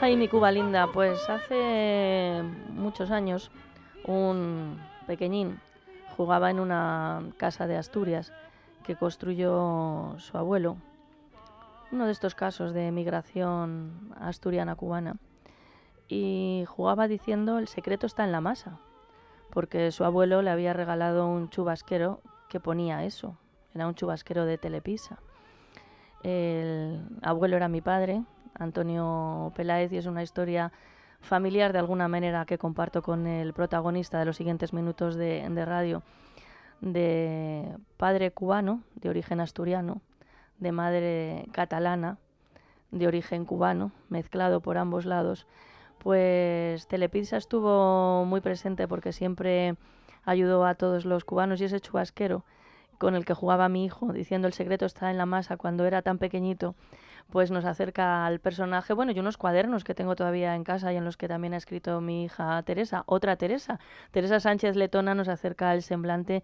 Ay, mi Cuba linda, pues hace muchos años un pequeñín jugaba en una casa de Asturias que construyó su abuelo, uno de estos casos de migración asturiana-cubana, y jugaba diciendo: el secreto está en la masa, porque su abuelo le había regalado un chubasquero que ponía eso, era un chubasquero de Telepisa. El abuelo era mi padre, Antonio Peláez, y es una historia familiar de alguna manera que comparto con el protagonista de los siguientes minutos de radio, de padre cubano, de origen asturiano, de madre catalana, de origen cubano, mezclado por ambos lados. Pues Telepisa estuvo muy presente porque siempre ayudó a todos los cubanos, y ese chubasquero con el que jugaba mi hijo, diciendo el secreto está en la masa cuando era tan pequeñito, pues nos acerca al personaje. Bueno, y unos cuadernos que tengo todavía en casa y en los que también ha escrito mi hija Teresa, otra Teresa. Teresa Sánchez Letona nos acerca el semblante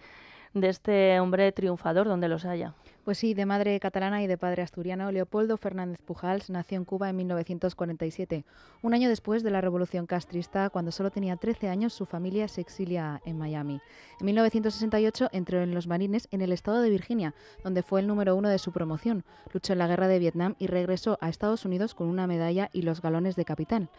de este hombre triunfador donde los haya. Pues sí, de madre catalana y de padre asturiano, Leopoldo Fernández Pujals nació en Cuba en 1947. Un año después de la Revolución Castrista, cuando solo tenía 13 años, su familia se exilia en Miami. En 1968 entró en los Marines en el estado de Virginia, donde fue el número 1 de su promoción. Luchó en la guerra de Vietnam y regresó a Estados Unidos con una medalla y los galones de capitán.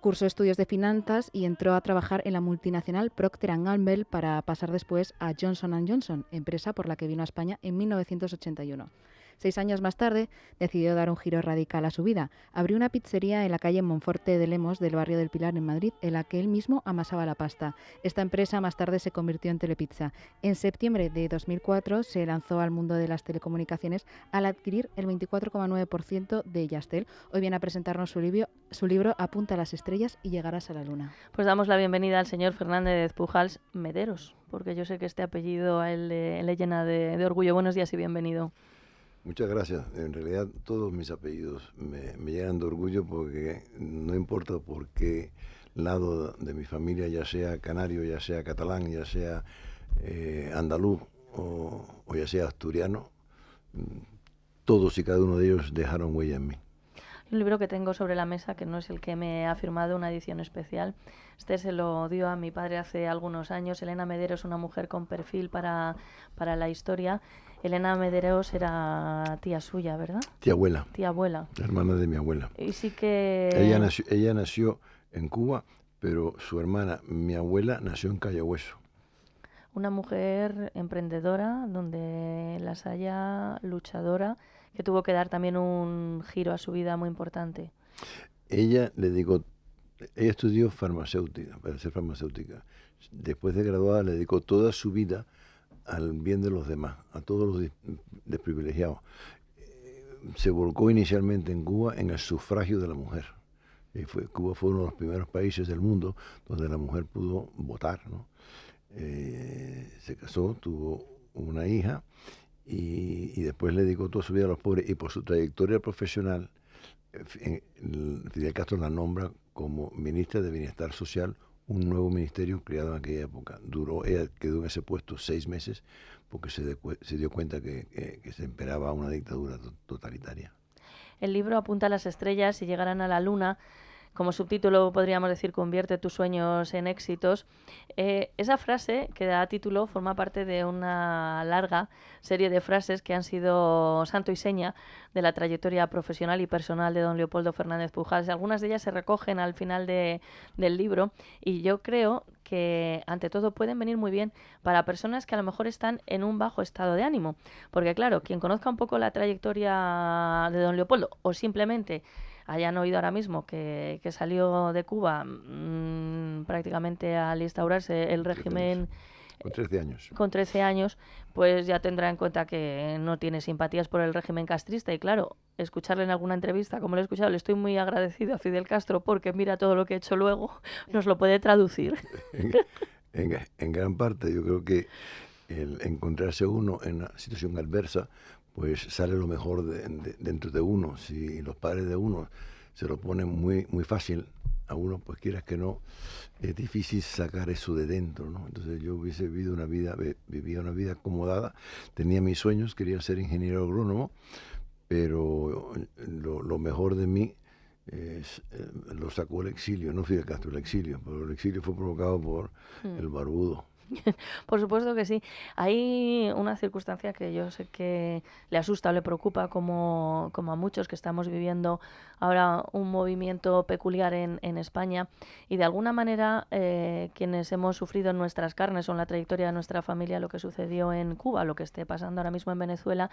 Cursó estudios de finanzas y entró a trabajar en la multinacional Procter & Gamble para pasar después a Johnson & Johnson, empresa por la que vino a España en 1981. 6 años más tarde decidió dar un giro radical a su vida. Abrió una pizzería en la calle Monforte de Lemos del barrio del Pilar en Madrid, en la que él mismo amasaba la pasta. Esta empresa más tarde se convirtió en Telepizza. En septiembre de 2004 se lanzó al mundo de las telecomunicaciones al adquirir el 24,9% de Yastel. Hoy viene a presentarnos su libro Apunta a las estrellas y llegarás a la luna. Pues damos la bienvenida al señor Fernández Pujals Mederos, porque yo sé que este apellido a él le llena de orgullo. Buenos días y bienvenido. Muchas gracias. En realidad todos mis apellidos me llenan de orgullo, porque no importa por qué lado de mi familia, ya sea canario, ya sea catalán, ya sea andaluz o ya sea asturiano, todos y cada uno de ellos dejaron huella en mí. Un libro que tengo sobre la mesa, que no es el que me ha firmado, una edición especial. Este se lo dio a mi padre hace algunos años. Elena Mederos, una mujer con perfil para la historia. Elena Mederos era tía suya, ¿verdad? Tía abuela. Tía abuela. Hermana de mi abuela. Y sí que... Ella nació en Cuba, pero su hermana, mi abuela, nació en Cayo Hueso. Una mujer emprendedora, donde las haya, luchadora, que tuvo que dar también un giro a su vida muy importante. Ella estudió farmacéutica, para ser farmacéutica. Después de graduada, le dedicó toda su vida al bien de los demás, a todos los desprivilegiados. Se volcó inicialmente en Cuba en el sufragio de la mujer. Cuba fue uno de los primeros países del mundo donde la mujer pudo votar, ¿no? Se casó, tuvo una hija y después le dedicó toda su vida a los pobres, y por su trayectoria profesional Fidel Castro la nombra como ministra de Bienestar Social, un nuevo ministerio creado en aquella época. Ella quedó en ese puesto 6 meses porque se dio cuenta que se imperaba una dictadura totalitaria. El libro Apunta a las estrellas y llegarán a la luna. Como subtítulo podríamos decir: convierte tus sueños en éxitos. Esa frase que da título forma parte de una larga serie de frases que han sido santo y seña de la trayectoria profesional y personal de don Leopoldo Fernández Pujals. Algunas de ellas se recogen al final del libro, y yo creo que ante todo pueden venir muy bien para personas que a lo mejor están en un bajo estado de ánimo. Porque claro, quien conozca un poco la trayectoria de don Leopoldo, o simplemente hayan oído ahora mismo que salió de Cuba prácticamente al instaurarse el régimen... Con 13 años. Con 13 años, pues ya tendrá en cuenta que no tiene simpatías por el régimen castrista. Y claro, escucharle en alguna entrevista, como lo he escuchado, le estoy muy agradecido a Fidel Castro porque mira todo lo que he hecho luego, nos lo puede traducir. En gran parte yo creo que el encontrarse uno en una situación adversa pues sale lo mejor dentro de uno. Si los padres de uno se lo ponen muy, muy fácil a uno, pues quieras que no, es difícil sacar eso de dentro, ¿no? Entonces yo hubiese vivido vivía una vida acomodada, tenía mis sueños, quería ser ingeniero agrónomo, pero lo mejor de mí lo sacó el exilio, no Fidel Castro, el exilio, pero el exilio fue provocado por el barbudo. Por supuesto que sí. Hay una circunstancia que yo sé que le asusta o le preocupa, como a muchos, que estamos viviendo ahora un movimiento peculiar en España, y de alguna manera quienes hemos sufrido en nuestras carnes o en la trayectoria de nuestra familia lo que sucedió en Cuba, lo que esté pasando ahora mismo en Venezuela,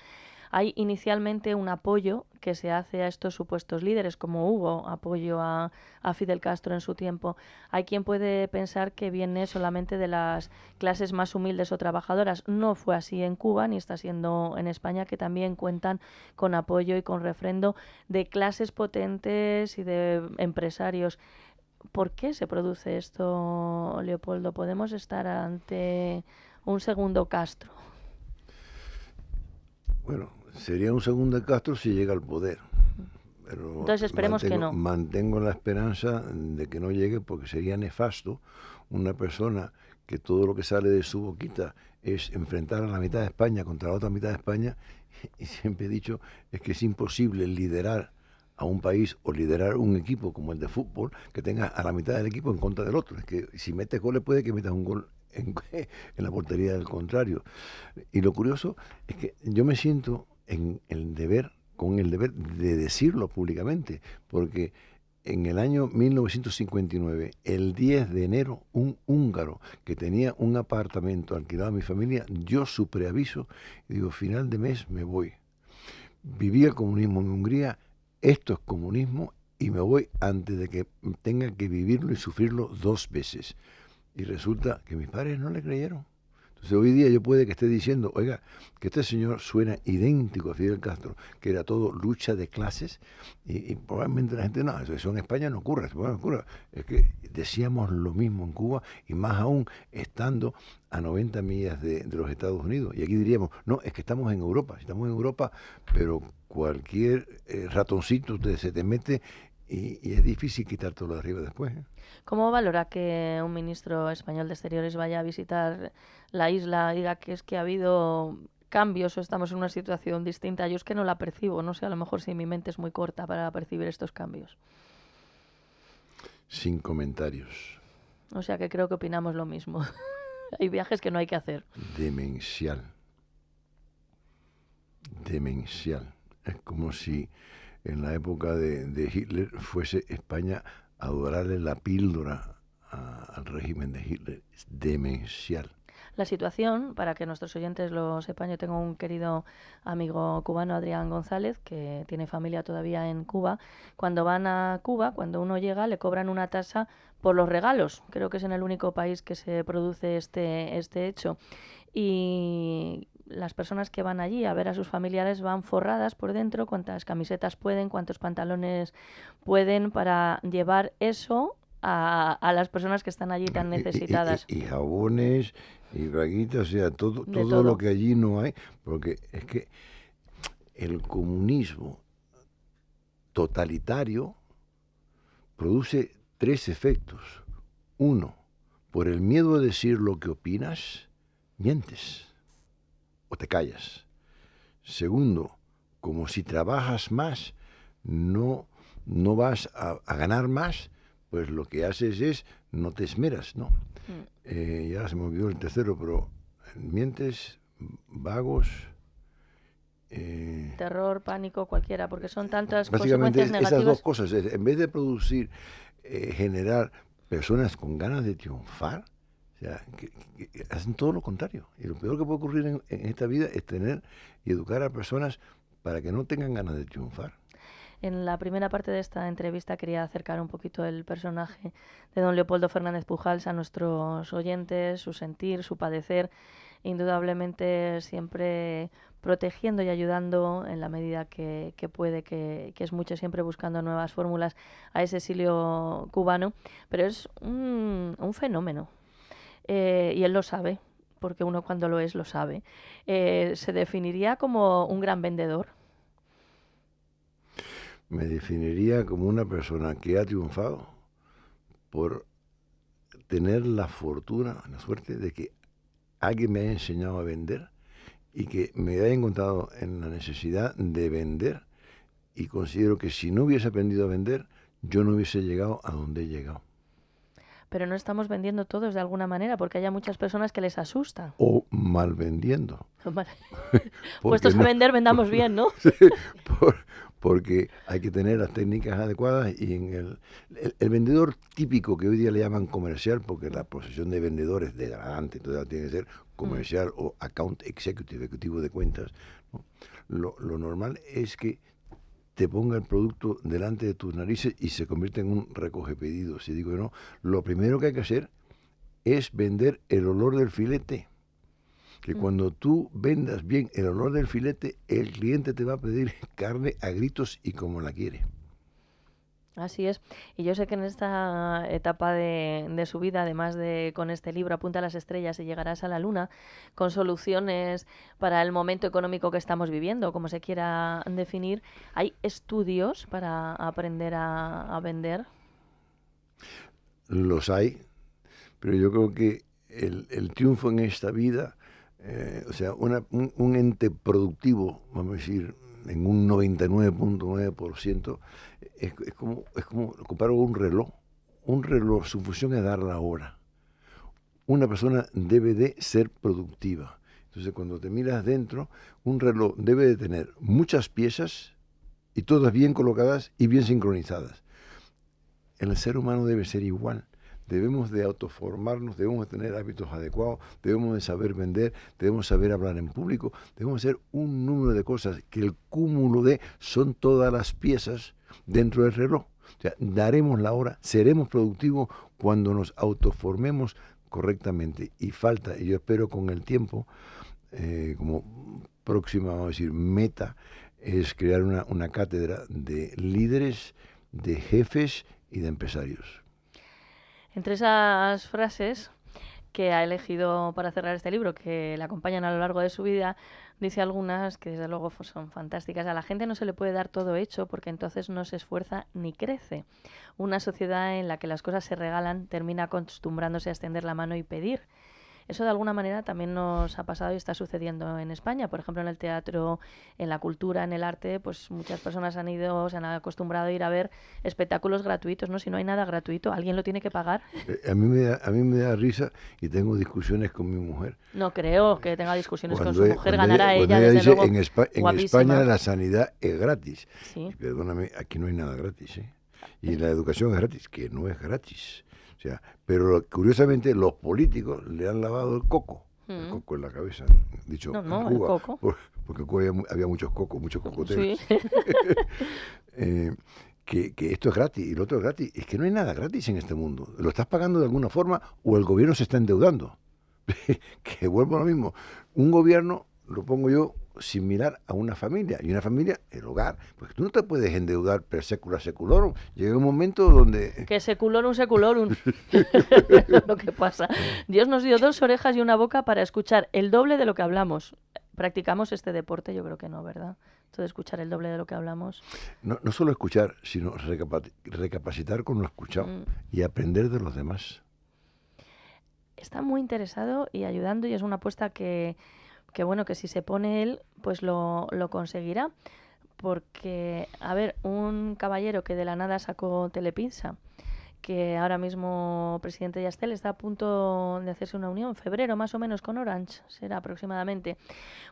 hay inicialmente un apoyo que se hace a estos supuestos líderes, como hubo apoyo a Fidel Castro en su tiempo. Hay quien puede pensar que viene solamente de las clases más humildes o trabajadoras. No fue así en Cuba, ni está siendo en España, que también cuentan con apoyo y con refrendo de clases potentes y de empresarios. ¿Por qué se produce esto, Leopoldo? ¿Podemos estar ante un segundo Castro? Bueno, sería un segundo Castro si llega al poder. Pero entonces esperemos que no. Mantengo la esperanza de que no llegue, porque sería nefasto una persona que todo lo que sale de su boquita es enfrentar a la mitad de España contra la otra mitad de España. Y siempre he dicho, es que es imposible liderar a un país o liderar un equipo como el de fútbol que tenga a la mitad del equipo en contra del otro. Es que si metes goles, puede que metas un gol en la portería del contrario. Y lo curioso es que yo me siento con el deber de decirlo públicamente, porque en el año 1959, el 10 de enero, un húngaro que tenía un apartamento alquilado a mi familia, dio su preaviso y digo, final de mes me voy. Viví el comunismo en Hungría, esto es comunismo y me voy antes de que tenga que vivirlo y sufrirlo 2 veces. Y resulta que mis padres no le creyeron. Entonces hoy día yo puede que esté diciendo, oiga, que este señor suena idéntico a Fidel Castro, que era todo lucha de clases, y probablemente la gente, no, eso en España no ocurre, es que decíamos lo mismo en Cuba, y más aún estando a 90 millas de los Estados Unidos. Y aquí diríamos, no, es que estamos en Europa, pero cualquier ratoncito se te mete y es difícil quitártelo de arriba después. ¿Cómo valora que un ministro español de Exteriores vaya a visitar la isla y diga que es que ha habido cambios o estamos en una situación distinta? Yo es que no la percibo, no sé, a lo mejor si mi mente es muy corta para percibir estos cambios. Sin comentarios. O sea que creo que opinamos lo mismo. Hay viajes que no hay que hacer. Demencial. Es como si en la época de Hitler fuese España a dorarle la píldora al régimen de Hitler. Es demencial. La situación, para que nuestros oyentes lo sepan, yo tengo un querido amigo cubano, Adrián González, que tiene familia todavía en Cuba. Cuando van a Cuba, cuando uno llega, le cobran una tasa por los regalos. Creo que es en el único país que se produce este hecho. Y las personas que van allí a ver a sus familiares van forradas por dentro, cuántas camisetas pueden, cuántos pantalones pueden, para llevar eso a las personas que están allí tan necesitadas. Y jabones, y braguitas, o sea, todo lo que allí no hay, porque es que el comunismo totalitario produce 3 efectos. 1, por el miedo a decir lo que opinas, mientes o te callas. 2, como si trabajas más, no vas a ganar más, pues lo que haces es, no te esmeras, ¿no? Ya se me olvidó el tercero, pero mientes, vagos... terror, pánico, cualquiera, porque son tantas básicamente consecuencias negativas. Esas 2 cosas, en vez de producir, generar personas con ganas de triunfar, o sea, que hacen todo lo contrario. Y lo peor que puede ocurrir en esta vida es tener y educar a personas para que no tengan ganas de triunfar. En la primera parte de esta entrevista quería acercar un poquito el personaje de don Leopoldo Fernández Pujals a nuestros oyentes, su sentir, su padecer, indudablemente siempre protegiendo y ayudando en la medida que puede, que es mucho, siempre buscando nuevas fórmulas a ese exilio cubano, pero es un fenómeno y él lo sabe. porque uno cuando lo es lo sabe, ¿se definiría como un gran vendedor? Me definiría como una persona que ha triunfado por tener la fortuna, la suerte de que alguien me haya enseñado a vender y que me haya encontrado en la necesidad de vender, y considero que si no hubiese aprendido a vender, yo no hubiese llegado a donde he llegado. Pero no estamos vendiendo todos de alguna manera, porque hay muchas personas que les asusta. O mal vendiendo. Puestos a vender, vendamos bien, ¿no? Porque hay que tener las técnicas adecuadas, y en el vendedor típico, que hoy día le llaman comercial, porque la profesión de vendedor es degradante, entonces tiene que ser comercial o account executive, ejecutivo de cuentas, ¿no? Lo normal es que te ponga el producto delante de tus narices y se convierte en un recoge pedidos. Si digo no, lo primero que hay que hacer es vender el olor del filete. Que cuando tú vendas bien el olor del filete, el cliente te va a pedir carne a gritos y como la quiere. Así es. Y yo sé que en esta etapa de su vida, además de con este libro Apunta a las estrellas y llegarás a la luna, con soluciones para el momento económico que estamos viviendo, como se quiera definir, ¿hay estudios para aprender a vender? Los hay, pero yo creo que el triunfo en esta vida, o sea, un ente productivo, vamos a decir, en un 99.9%, es como comparo un reloj. Un reloj, su función es dar la hora. Una persona debe de ser productiva. Entonces, cuando te miras dentro, un reloj debe de tener muchas piezas y todas bien colocadas y bien sincronizadas. El ser humano debe ser igual. Debemos de autoformarnos, debemos de tener hábitos adecuados, debemos de saber vender, debemos saber hablar en público, debemos hacer un número de cosas que el cúmulo de son todas las piezas dentro del reloj. O sea, daremos la hora, seremos productivos cuando nos autoformemos correctamente. Y falta, y yo espero con el tiempo, como próxima, vamos a decir, meta, es crear una cátedra de líderes, de jefes y de empresarios. Entre esas frases que ha elegido para cerrar este libro, que le acompañan a lo largo de su vida, dice algunas que desde luego son fantásticas. A la gente no se le puede dar todo hecho porque entonces no se esfuerza ni crece. Una sociedad en la que las cosas se regalan termina acostumbrándose a extender la mano y pedir. Eso de alguna manera también nos ha pasado y está sucediendo en España. Por ejemplo, en el teatro, en la cultura, en el arte, pues muchas personas se han acostumbrado a ir a ver espectáculos gratuitos, ¿no? Si no hay nada gratuito, alguien lo tiene que pagar. A mí me da risa, y tengo discusiones con mi mujer. No creo que tenga discusiones con su mujer, ganará ganará ella, desde dice, luego, en España la sanidad es gratis. Sí. Y perdóname, aquí no hay nada gratis, ¿eh? Y la educación es gratis, que no es gratis. O sea, pero curiosamente los políticos le han lavado el coco en la cabeza, dicho en Cuba, el coco. Porque en Cuba había muchos cocoteros. Sí. Que esto es gratis y lo otro es gratis. Es que no hay nada gratis en este mundo. Lo estás pagando de alguna forma o el gobierno se está endeudando. Que vuelvo a lo mismo. Un gobierno, lo pongo yo, similar a una familia. Y una familia, el hogar. Porque tú no te puedes endeudar per secula seculorum. Llega un momento donde... Que seculorum. Lo que pasa. Dios nos dio 2 orejas y una boca para escuchar el doble de lo que hablamos. ¿Practicamos este deporte? Yo creo que no, ¿verdad? Esto de escuchar el doble de lo que hablamos. No solo escuchar, sino recapacitar con lo escuchado y aprender de los demás. Está muy interesado y ayudando, y es una apuesta que bueno, que si se pone él, pues lo conseguirá. Porque, a ver, un caballero que de la nada sacó Telepizza, que ahora mismo presidente Yastel está a punto de hacerse una unión, en febrero más o menos con Orange, será aproximadamente.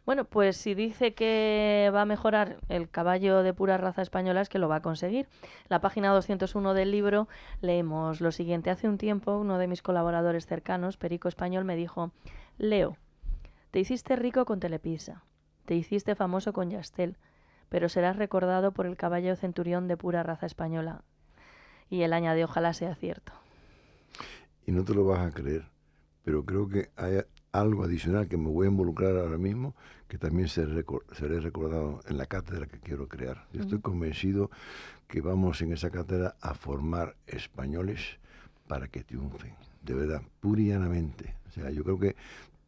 Bueno, pues si dice que va a mejorar el caballo de pura raza española, es que lo va a conseguir. La página 201 del libro leemos lo siguiente. Hace un tiempo uno de mis colaboradores cercanos, Perico Español, me dijo: Leo, te hiciste rico con Telepizza, te hiciste famoso con Yastel, pero serás recordado por el caballo centurión de pura raza española. Y él añade, ojalá sea cierto. Y no te lo vas a creer, pero creo que hay algo adicional que me voy a involucrar ahora mismo, que también seré recordado en la cátedra que quiero crear. Yo estoy convencido que vamos en esa cátedra a formar españoles para que triunfen, de verdad, pura y llanamente. O sea, yo creo que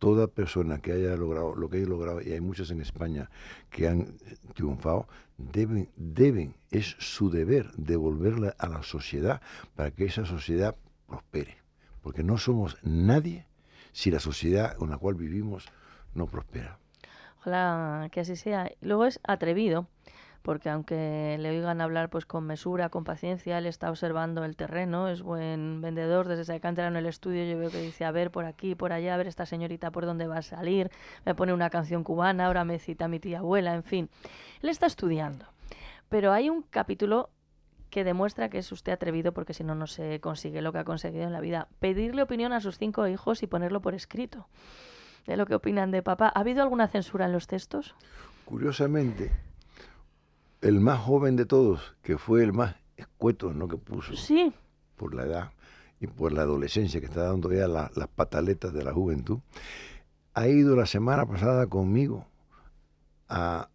toda persona que haya logrado lo que haya logrado, y hay muchos en España que han triunfado, es su deber devolverla a la sociedad para que esa sociedad prospere. Porque no somos nadie si la sociedad con la cual vivimos no prospera. Ojalá que así sea. Luego es atrevido, porque aunque le oigan hablar pues con mesura, con paciencia, él está observando el terreno, es buen vendedor. Desde que entra en el estudio yo veo que dice, a ver por aquí, por allá, a ver esta señorita por dónde va a salir, me pone una canción cubana, ahora me cita mi tía abuela, en fin. Él está estudiando, pero hay un capítulo que demuestra que es usted atrevido, porque si no, no se consigue lo que ha conseguido en la vida. Pedirle opinión a sus 5 hijos y ponerlo por escrito de lo que opinan de papá. ¿Ha habido alguna censura en los textos? Curiosamente, el más joven de todos, que fue el más escueto, ¿no?, que puso, sí, por la edad y por la adolescencia que está dando ya las pataletas de la juventud, ha ido la semana pasada conmigo a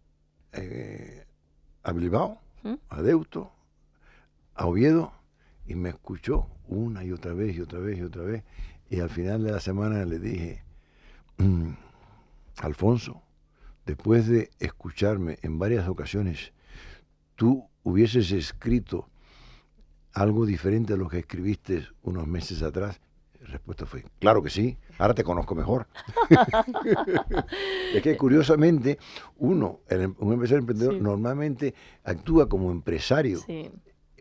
Bilbao, a Deusto, a Oviedo, y me escuchó una y otra vez y otra vez y otra vez, y al final de la semana le dije, Alfonso, después de escucharme en varias ocasiones, tú hubieses escrito algo diferente a lo que escribiste unos meses atrás. La respuesta fue, claro que sí, ahora te conozco mejor. Es que curiosamente, un empresario emprendedor sí. normalmente actúa como empresario sí.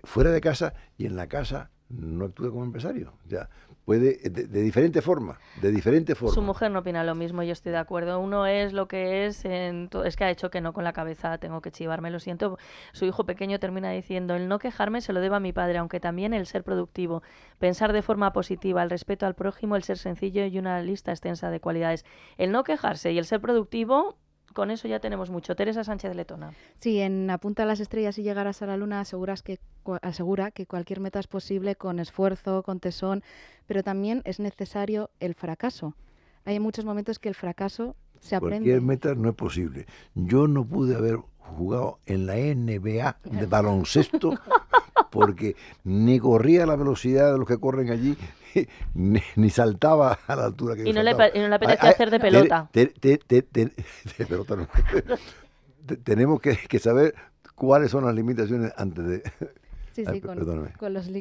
fuera de casa, y en la casa no actúa como empresario. O sea, puede de diferente forma, de diferente forma. Su mujer no opina lo mismo, yo estoy de acuerdo. Uno es lo que es, es que ha hecho que no con la cabeza, tengo que chivarme, lo siento. Su hijo pequeño termina diciendo, el no quejarme se lo debo a mi padre, aunque también el ser productivo, pensar de forma positiva, el respeto al prójimo, el ser sencillo y una lista extensa de cualidades. El no quejarse y el ser productivo, con eso ya tenemos mucho. Teresa Sánchez Letona. Sí, en Apunta a las estrellas y llegarás a la luna asegura que cualquier meta es posible con esfuerzo, con tesón, pero también es necesario el fracaso. Hay muchos momentos que el fracaso se aprende. Cualquier meta no es posible. Yo no pude haber jugado en la NBA de baloncesto porque ni corría a la velocidad de los que corren allí, ni saltaba a la altura que y no saltaba. le apetecía hacer de pelota. De pelota no. Tenemos que saber cuáles son las limitaciones antes de... Sí,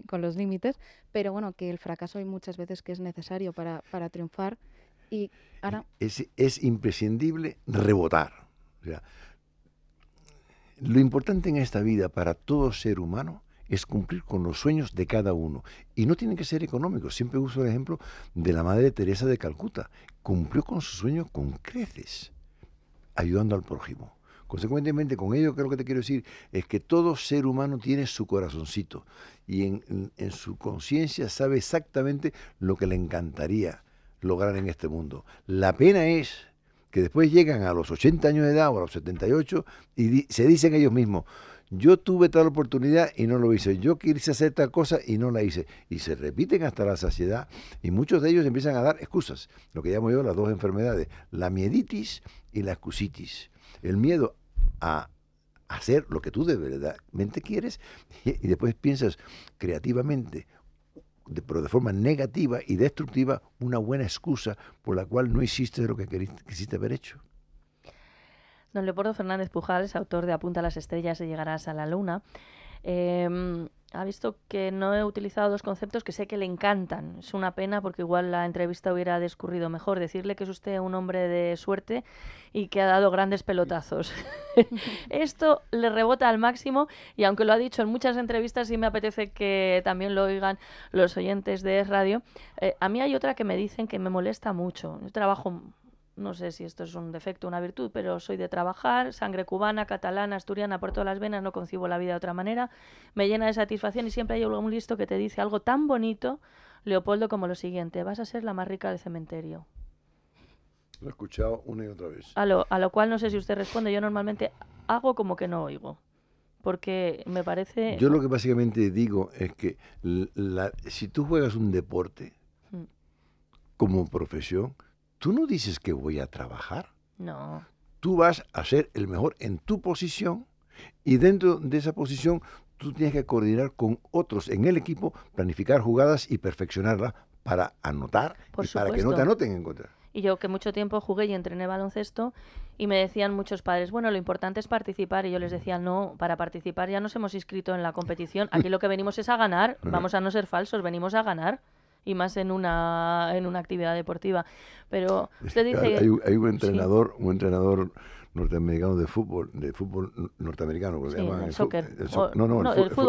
con los límites, pero bueno, que el fracaso hay muchas veces que es necesario para triunfar. Y ahora... Es imprescindible rebotar. O sea, lo importante en esta vida para todo ser humano es cumplir con los sueños de cada uno. Y no tienen que ser económicos. Siempre uso el ejemplo de la Madre Teresa de Calcuta. Cumplió con su sueño con creces, ayudando al prójimo. Consecuentemente, con ello, lo que te quiero decir es que todo ser humano tiene su corazoncito y en su conciencia sabe exactamente lo que le encantaría lograr en este mundo. La pena es que después llegan a los 80 años de edad o a los 78 y se dicen ellos mismos, yo tuve tal oportunidad y no lo hice, yo quise hacer tal cosa y no la hice. Y se repiten hasta la saciedad y muchos de ellos empiezan a dar excusas, lo que llamo yo las dos enfermedades, la mieditis y la excusitis. El miedo a hacer lo que tú de verdaderamente quieres y después piensas creativamente, pero de forma negativa y destructiva, una buena excusa por la cual no hiciste lo que quisiste haber hecho. Don Leopoldo Fernández Pujals, autor de Apunta a las estrellas y llegarás a la luna, ha visto que no he utilizado dos conceptos que sé que le encantan. Es una pena porque igual la entrevista hubiera discurrido mejor. Decirle que es usted un hombre de suerte y que ha dado grandes pelotazos. Esto le rebota al máximo y aunque lo ha dicho en muchas entrevistas, sí me apetece que también lo oigan los oyentes de Radio. A mí hay otra que me dicen que me molesta mucho. Yo trabajo... No sé si esto es un defecto o una virtud, pero soy de trabajar, sangre cubana, catalana, asturiana por todas las venas, no concibo la vida de otra manera, me llena de satisfacción y siempre hay un listo que te dice algo tan bonito, Leopoldo, como lo siguiente, vas a ser la más rica del cementerio. Lo he escuchado una y otra vez. A lo cual no sé si usted responde, yo normalmente hago como que no oigo, porque me parece... Yo lo que básicamente digo es que si tú juegas un deporte como profesión, tú no dices que voy a trabajar. No. Tú vas a ser el mejor en tu posición y dentro de esa posición tú tienes que coordinar con otros en el equipo, planificar jugadas y perfeccionarlas para anotar y para que no te anoten en contra. Y yo que mucho tiempo jugué y entrené baloncesto y me decían muchos padres, bueno, lo importante es participar. Y yo les decía, no, para participar ya nos hemos inscrito en la competición. Aquí lo que venimos es a ganar, vamos a no ser falsos, venimos a ganar. Y más en una actividad deportiva. Pero usted dice... Hay un entrenador norteamericano de fútbol norteamericano, que Sí, le llaman el soccer. el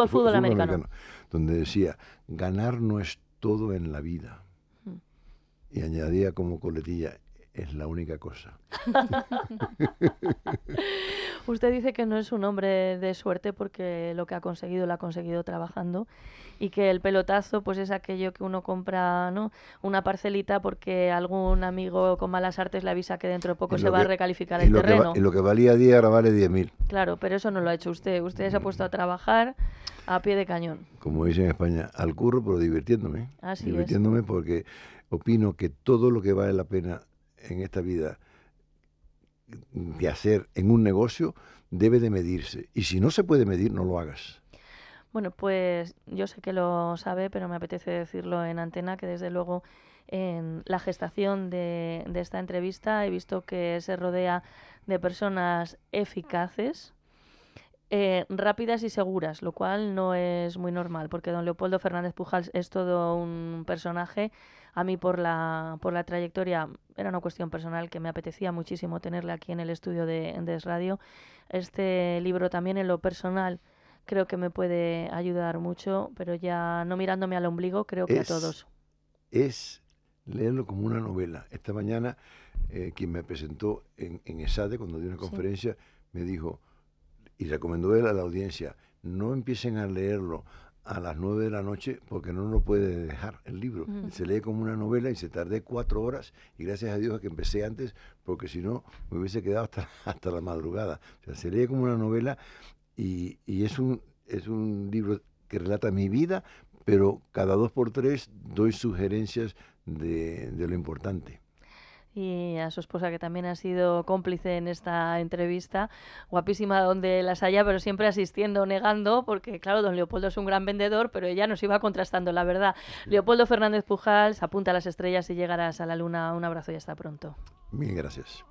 fútbol americano. donde decía, ganar no es todo en la vida. Y añadía como coletilla, es la única cosa. Usted dice que no es un hombre de suerte porque lo que ha conseguido lo ha conseguido trabajando y que el pelotazo pues es aquello que uno compra, ¿no? Una parcelita porque algún amigo con malas artes le avisa que dentro de poco se va a recalificar el terreno. Y lo que valía 10 ahora vale 10.000. Claro, pero eso no lo ha hecho usted. Usted se ha puesto a trabajar a pie de cañón. Como dicen en España, al curro, pero divirtiéndome. Así divirtiéndome porque opino que todo lo que vale la pena en esta vida de hacer en un negocio debe de medirse. Y si no se puede medir, no lo hagas. Bueno, pues yo sé que lo sabe, pero me apetece decirlo en antena, que desde luego en la gestación de esta entrevista he visto que se rodea de personas eficaces, rápidas y seguras, lo cual no es muy normal, porque don Leopoldo Fernández Pujals es todo un personaje. A mí por la trayectoria era una cuestión personal que me apetecía muchísimo tenerle aquí en el estudio de Es Radio. Este libro también en lo personal creo que me puede ayudar mucho, pero ya no mirándome al ombligo, creo que a todos. Es leerlo como una novela. Esta mañana quien me presentó en ESADE, cuando dio una conferencia, me dijo, y recomendó él a la audiencia, no empiecen a leerlo a las 9 de la noche porque no lo puede dejar el libro. Se lee como una novela y se tardé 4 horas y gracias a Dios que empecé antes porque si no me hubiese quedado hasta la madrugada. O sea, se lee como una novela y es un libro que relata mi vida, pero cada 2 por 3 doy sugerencias de lo importante. Y a su esposa, que también ha sido cómplice en esta entrevista, guapísima donde las haya, pero siempre asistiendo, negando, porque claro, don Leopoldo es un gran vendedor, pero ella nos iba contrastando la verdad. Leopoldo Fernández Pujals, apunta a las estrellas y llegarás a la luna. Un abrazo y hasta pronto. Bien, gracias.